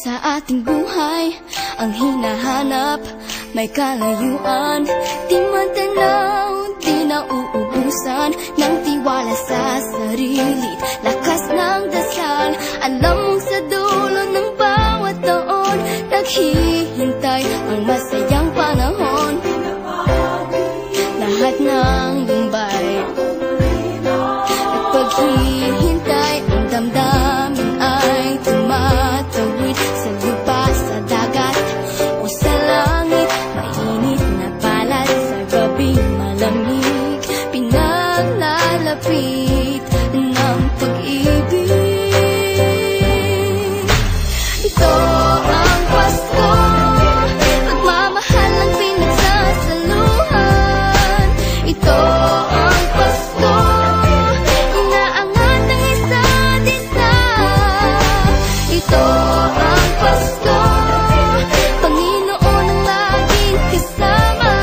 Sa ating buhay, ang hinahanap, may kalayuan. Di matanaw, di nauubusan ng tiwala sa sarili, lakas ng dasal. Alam mong sa dulo ng bawat taon, naghihintay ang masayang panahon. Lahat ng lumbay at paghihintay, ang damdamin ay tumatawid sa lupa, sa dagat o sa langit. Mainit na palad sa gabing malamig, pinaglalapit ng pag-ibig. Ito ang Pasko, pagmamahal ang pinagsasaluhan. Ito ang Pasko, inaangat ang isa't isa. Ito ang Pasko, Panginoon ang laging kasama.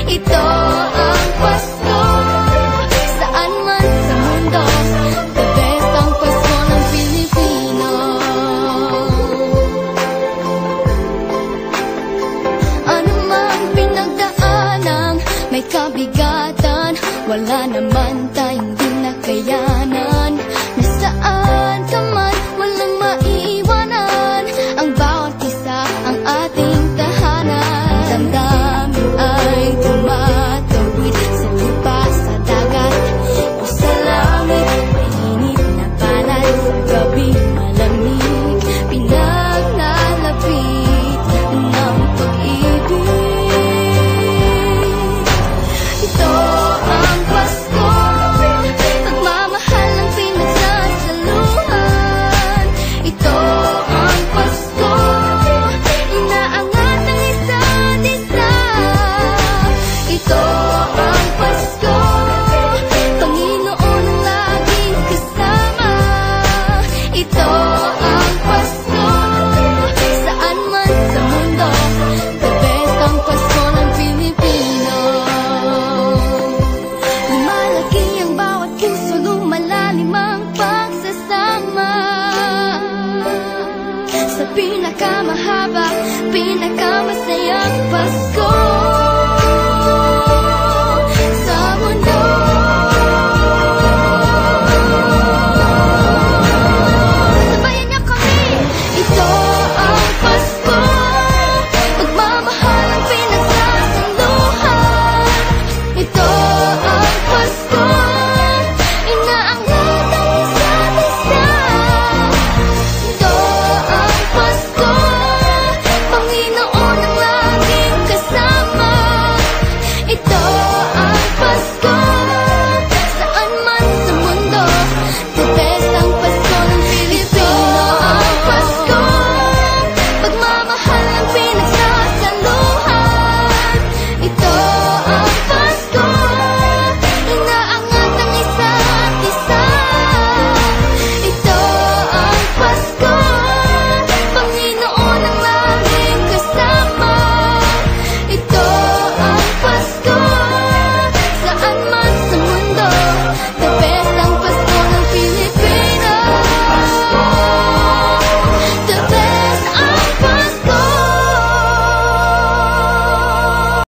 Ito ang Pasko, saan man sa mundo, the best ang Pasko ng Pilipino. Ano mang pinagdaanang may kabigatan, wala naman tayong di nakayanan. Nasaan ka man, walang maiiwanan, ang bawat isa ang ating tahanan. Damdamin ay tumatawid sa lupa, sa dagat o sa langit. Mainit na palad sa gabing malamig, pinaglalapit ng pag-ibig. Ito ang Pasko, pagmamahal ang pinagsasaluhan. Ito ang Pasko, inaangat ang isa't isa. Ito ang Pasko, Panginoon ang laging kasama. Ito ang Pasko, saan man sa mundo, the best ang Pasko ng Pilipino. Lumalaki ang bawat puso, lumalalim ang pagsasama. Sa pinakamahaba, pinakamasayang Pasko.